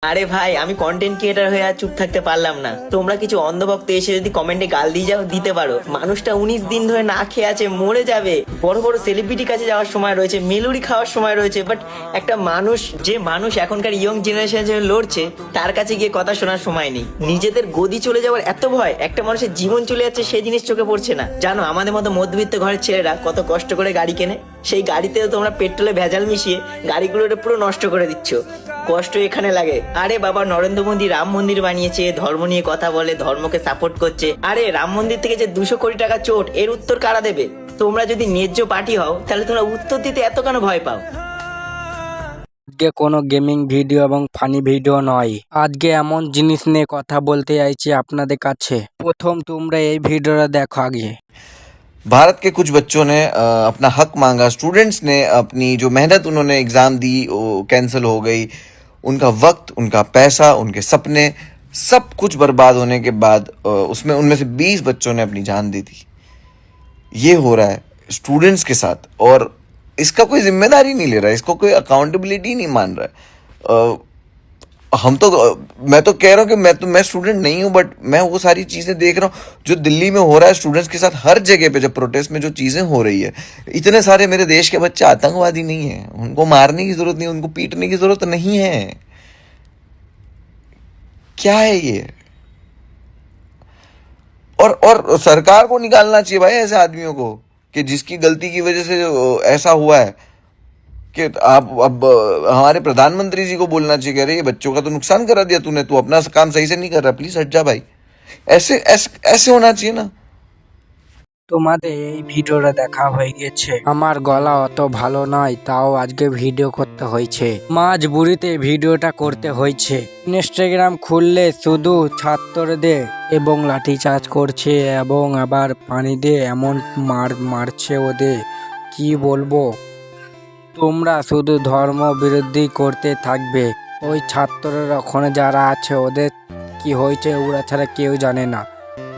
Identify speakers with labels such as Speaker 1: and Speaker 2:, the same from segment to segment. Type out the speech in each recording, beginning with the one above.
Speaker 1: আরে ভাই, আমি কন্টেন্ট ক্রিয়েটার হয়ে আর চুপ থাকতে পারলাম না। তোমরা কিছু অন্ধভক্ত এসে যদি কমেন্টে গাল দিয়ে যাও, দিতে পারো। মানুষটা 19 দিন ধরে না খেয়ে আছে, মরে যাবে। বড় বড় সেলিব্রিটি কাছে যাওয়ার সময় রয়েছে, মেলুরি খাওয়ার সময় রয়েছে, বাট একটা মানুষ, যে মানুষ এখনকার ইয়ং জেনারেশন লড়ছে, তার কাছে গিয়ে কথা শোনার সময় নেই। নিজেদের গদি চলে যাওয়ার এত ভয়, একটা মানুষের জীবন চলে যাচ্ছে সেই জিনিস চোখে পড়ছে না। জানো আমাদের মতো মধ্যবিত্ত ঘরের ছেলেরা কত কষ্ট করে গাড়ি কেনে, সেই গাড়িতেও তোমরা পেট্রোলে ভেজাল মিশিয়ে গাড়িগুলোটা পুরো নষ্ট করে দিচ্ছ। কষ্ট এখানে লাগে। আরে বাবা, নরেন্দ্র মোদী রাম মন্দির বানিয়েছে, ধর্ম নিয়ে কথা বলে, ধর্মকে সাপোর্ট করছে। আরে রাম মন্দির থেকে যে 200 কোটি টাকা চোট, এর উত্তর কারা দেবে? তোমরা যদি ন্যায্য পার্টি হও, তাহলে তোমরা উত্তর দিতে এত কেন ভয় পাও?
Speaker 2: আজকে কোনো গেমিং ভিডিও এবং ফানি ভিডিও নয়। আজকে এমন জিনিস নিয়ে কথা বলতে চাইছি আপনাদের কাছে। প্রথম তোমরা এই ভিডিওটা দেখো আগে।
Speaker 3: भारत के कुछ बच्चों ने अपना हक मांगा। स्टूडेंट्स ने अपनी जो मेहनत उन्होंने एग्ज़ाम दी वो कैंसिल हो गई। उनका वक्त, उनका पैसा, उनके सपने सब कुछ बर्बाद होने के बाद उसमें उनमें से 20 बच्चों ने अपनी जान दी थी। ये हो रहा है स्टूडेंट्स के साथ और इसका कोई जिम्मेदारी नहीं ले रहा है, इसको कोई अकाउंटेबिलिटी नहीं मान रहा है। हम तो मैं तो कह रहा हूँ कि मैं स्टूडेंट नहीं हूँ, बट मैं वो सारी चीज़ें देख रहा हूँ जो दिल्ली में हो रहा है स्टूडेंट्स के साथ। हर जगह पे जब प्रोटेस्ट में जो चीज़ें हो रही है, इतने सारे मेरे देश के बच्चे आतंकवादी नहीं है, उनको मारने की जरूरत नहीं, उनको पीटने की जरूरत नहीं है। क्या है ये? और सरकार को निकालना चाहिए भाई ऐसे आदमियों को, कि जिसकी गलती की वजह से जो ऐसा हुआ है। कि आप अब हमारे प्रधानमंत्री जी को बोलना चाहिए कि अरे ये बच्चों का तो नुकसान करा दिया तूने, तू अपना काम सही से नहीं कर रहा, प्लीज हट जा भाई। ऐसे ऐसे ऐसे होना चाहिए ना।
Speaker 2: তোমাদের এই ভিডিওটা দেখা হয়ে গেছে। আমার গলা অত ভালো নয়, তাও আজকে ভিডিও করতে হয়েছে। মাঝবুড়িতে ভিডিওটা করতে হয়েছে। ইনস্টাগ্রাম খুললে শুধু ছাত্রদের এবং লাঠিচার্জ করছে এবং আবার পানি দিয়ে এমন মারছে ওদের, কি বলবো। তোমরা শুধু ধর্ম বিরোধী করতে থাকবে। ওই ছাত্ররা ওখানে যারা আছে ওদের কি হয়েছে ওরা ছাড়া কেউ জানে না।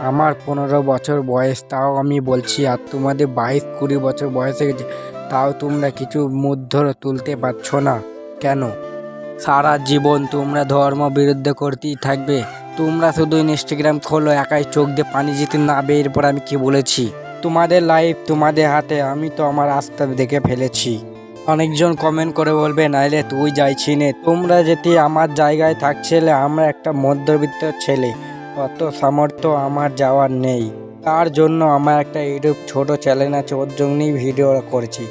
Speaker 2: আমার 15 বছর বয়স, তাও আমি বলছি, আর তোমাদের 22-20 বছর বয়স হয়ে গেছে, তাও তোমরা কিছু মুখ ধরে তুলতে পারছো না কেন? সারা জীবন তোমরা ধর্ম বিরুদ্ধে করতেই থাকবে। তোমরা শুধু ইনস্টাগ্রাম খোলো, একাই চোখ দিয়ে পানি যেতে নাবে। এরপর আমি কি বলেছি? তোমাদের লাইফ তোমাদের হাতে। আমি তো আমার রাস্তা দেখে ফেলেছি। অনেকজন কমেন্ট করে বলবে নাইলে তুই যাইছি নে। তোমরা যদি আমার জায়গায় থাকছিলে, আমরা একটা মধ্যবিত্ত ছেলে, অত সামর্থ্য আমার যাওয়ার নেই। তার জন্য আমার একটা ইউটিউব ছোট চ্যানেল আছে, ওর জন্যই ভিডিও করেছি।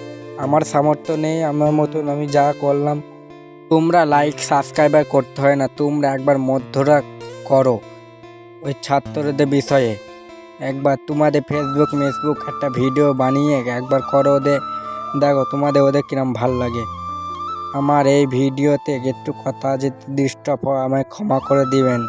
Speaker 2: আমার সামর্থ্য নেই, আমার মতন আমি যা করলাম। তোমরা লাইক সাবস্ক্রাইবার করতে হয় না, তোমরা একবার মধ্যরা করো ওই ছাত্রদের বিষয়ে। একবার তোমাদের ফেসবুক একটা ভিডিও বানিয়ে একবার করো ওদের, দেখো তোমাদের ওদের কিরম ভাল লাগে। আমার এই ভিডিওতে একটু কথা যদি ডিস্টার্ব হয় আমায় ক্ষমা করে দিবেন।